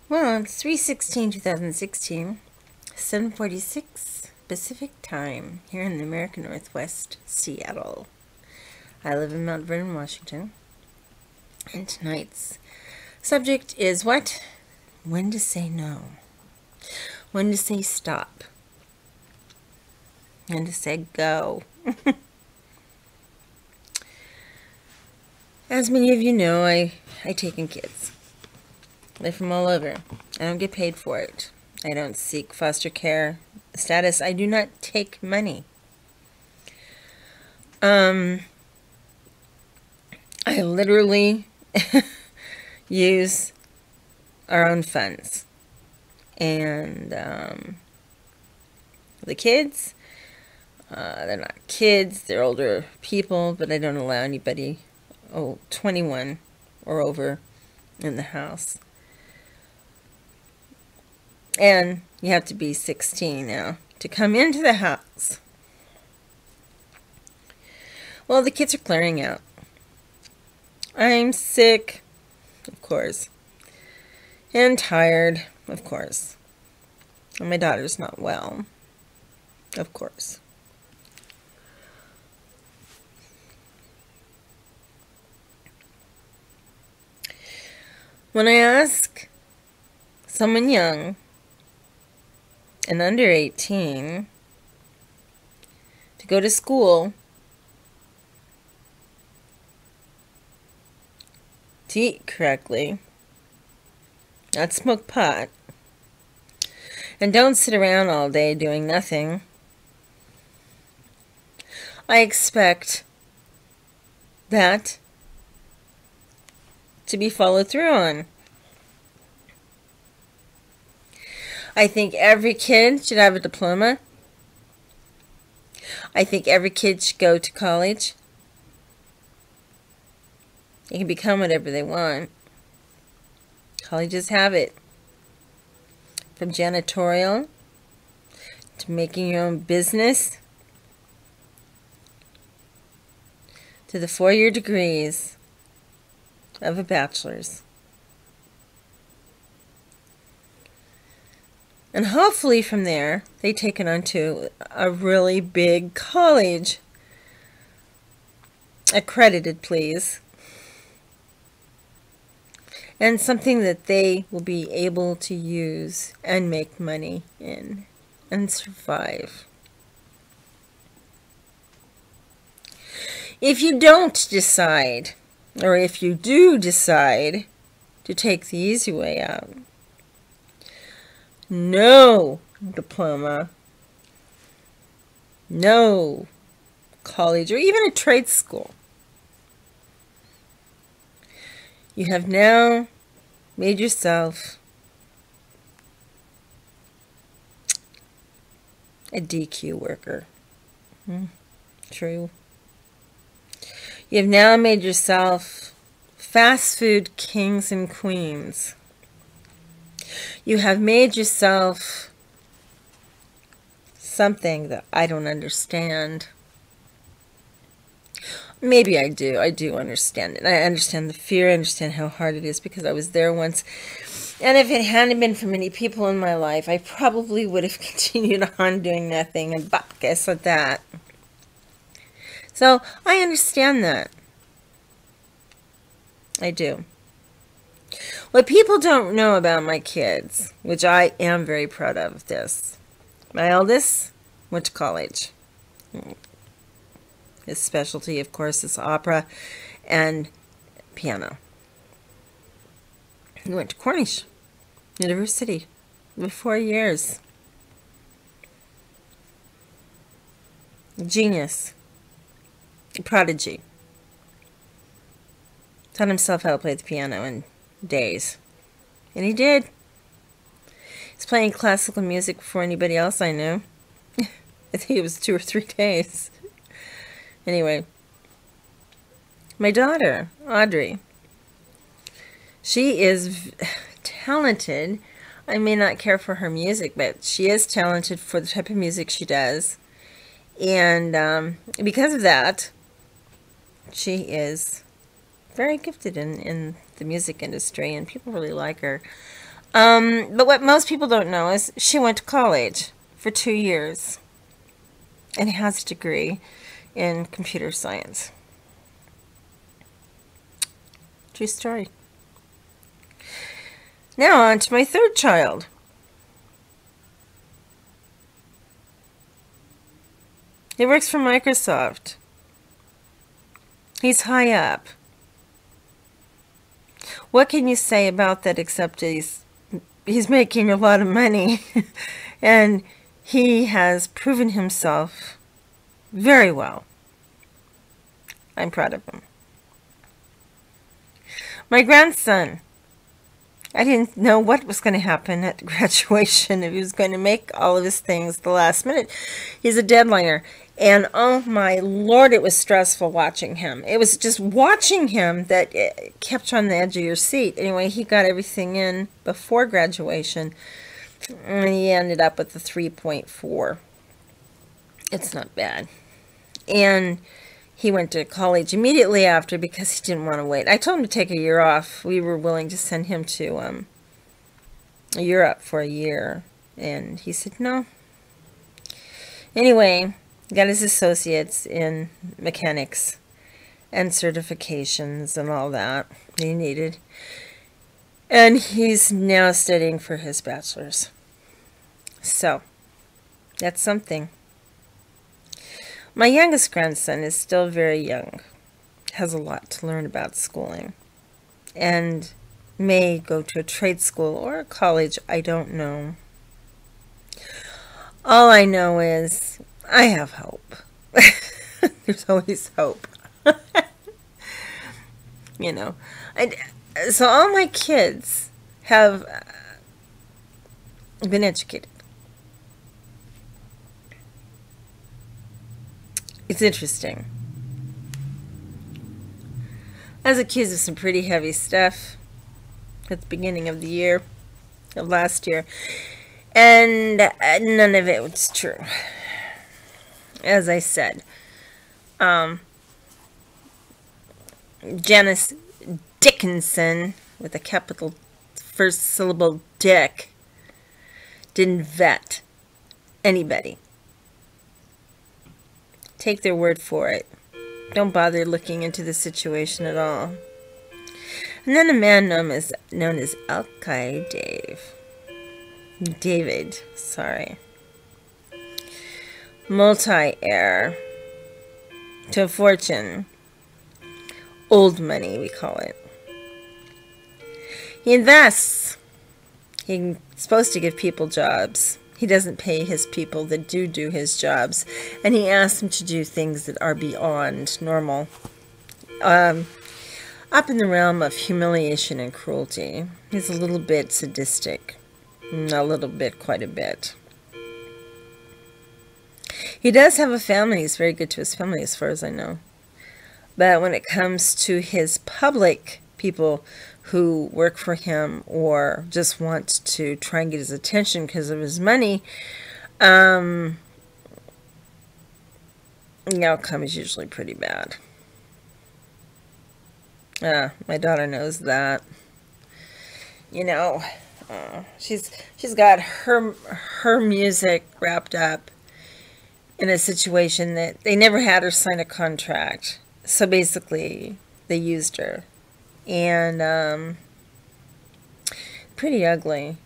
Well, it's 3/16/2016, 7:46 Pacific Time, here in the American Northwest, Seattle. I live in Mount Vernon, Washington, and tonight's subject is what? When to say no. When to say stop. When to say go. As many of you know, I take in kids. They're from all over. I don't get paid for it. I don't seek foster care status. I do not take money. I literally use our own funds. And the kids, they're not kids, they're older people, but I don't allow anybody 21 or over in the house. And you have to be 16 now to come into the house. Well, the kids are clearing out. I'm sick, of course, and tired, of course. And my daughter's not well, of course. When I ask someone young and under 18 to go to school to eat correctly, not smoke pot, and don't sit around all day doing nothing, I expect that to be followed through on. I think every kid should have a diploma. I think every kid should go to college. They can become whatever they want. Colleges have it. From janitorial to making your own business to the 4-year degrees of a bachelor's. And hopefully from there, they take it on to a really big college. Accredited, please. And something that they will be able to use and make money in and survive. If you don't decide, or if you do decide to take the easy way out, no diploma, no college, or even a trade school, you have now made yourself a DQ worker. True. You have now made yourself fast food kings and queens. You have made yourself something that I don't understand. Maybe I do. I do understand it. I understand the fear. I understand how hard it is because I was there once. And if it hadn't been for many people in my life, I probably would have continued on doing nothing and guess at that. So I understand that. I do. What people don't know about my kids, which I am very proud of this. My eldest went to college. His specialty, of course, is opera and piano. He went to Cornish University for 4 years. Genius. A prodigy. Taught himself how to play the piano in days. And he did. He's playing classical music before anybody else I knew. I think it was 2 or 3 days. Anyway, my daughter, Audrey, she is talented. I may not care for her music, but she is talented for the type of music she does. And because of that, she is very gifted in the music industry, and people really like her. But what most people don't know is she went to college for 2 years and has a degree in computer science. True story. Now on to my third child. He works for Microsoft. He's high up. What can you say about that except he's making a lot of money and he has proven himself very well. I'm proud of him. My grandson, I didn't know what was going to happen at graduation, if he was going to make all of his things the last minute. He's a deadliner. And oh my Lord, it was stressful watching him. It was just watching him that it kept you on the edge of your seat. Anyway, he got everything in before graduation, and he ended up with a 3.4. It's not bad. And he went to college immediately after because he didn't want to wait. I told him to take a year off. We were willing to send him to Europe for a year, and he said no. Anyway, got his associates in mechanics and certifications and all that he needed. And he's now studying for his bachelor's. So, that's something. My youngest grandson is still very young, has a lot to learn about schooling, and may go to a trade school or a college, I don't know. All I know is I have hope. There's always hope. You know. So all my kids have been educated. It's interesting. I was accused of some pretty heavy stuff at the beginning of the year, of last year, and none of it was true. As I said, Janice Dickinson, with a capital first syllable Dick, didn't vet anybody. Take their word for it. Don't bother looking into the situation at all. And then a man known as Al-Qaeda David, sorry. Multi-heir to a fortune. Old money, we call it. He invests. He's supposed to give people jobs. He doesn't pay his people that do his jobs. And he asks them to do things that are beyond normal. Up in the realm of humiliation and cruelty. He's a little bit sadistic. A little bit, quite a bit. He does have a family. He's very good to his family as far as I know. But when it comes to his public people who work for him or just want to try and get his attention because of his money, the outcome is usually pretty bad. My daughter knows that. You know, she's got her music wrapped up in a situation that they never had her sign a contract. So basically, they used her. And pretty ugly.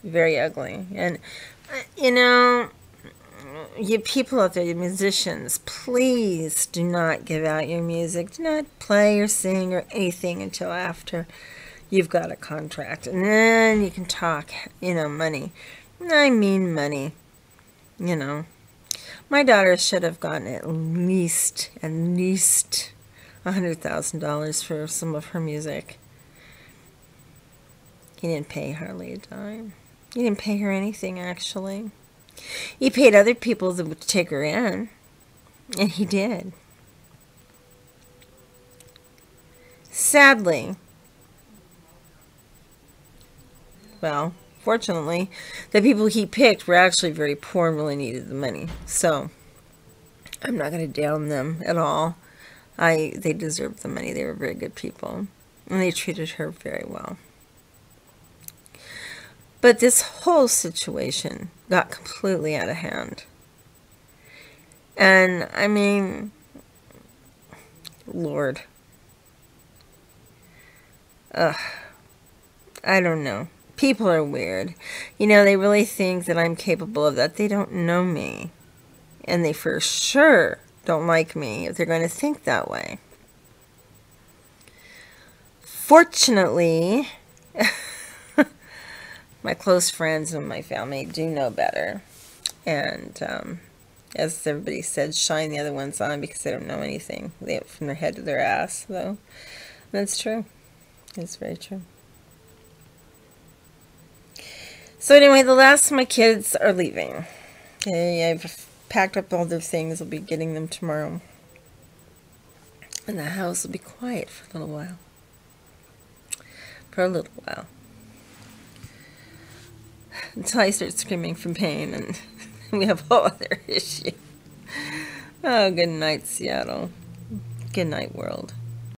Very ugly. And, you know, you people out there, you musicians, please do not give out your music. Do not play or sing or anything until after you've got a contract. And then you can talk, you know, money. I mean money. You know. My daughter should have gotten at least $100,000 for some of her music. He didn't pay hardly a dime. He didn't pay her anything, actually. He paid other people that would take her in, and he did. Sadly, well, fortunately, the people he picked were actually very poor and really needed the money. So, I'm not going to down them at all. They deserved the money. They were very good people. And they treated her very well. But this whole situation got completely out of hand. And, I mean, Lord. Ugh. I don't know. People are weird. You know, they really think that I'm capable of that. They don't know me. And they for sure don't like me if they're going to think that way. Fortunately, my close friends and my family do know better. And as everybody said, shine the other ones on because they don't know anything. They from their head to their ass, though. That's true. It's very true. So anyway, the last of my kids are leaving. Okay, I've packed up all their things. I'll be getting them tomorrow. And the house will be quiet for a little while. For a little while. Until I start screaming from pain and we have a whole other issue. Oh, good night, Seattle. Good night, world.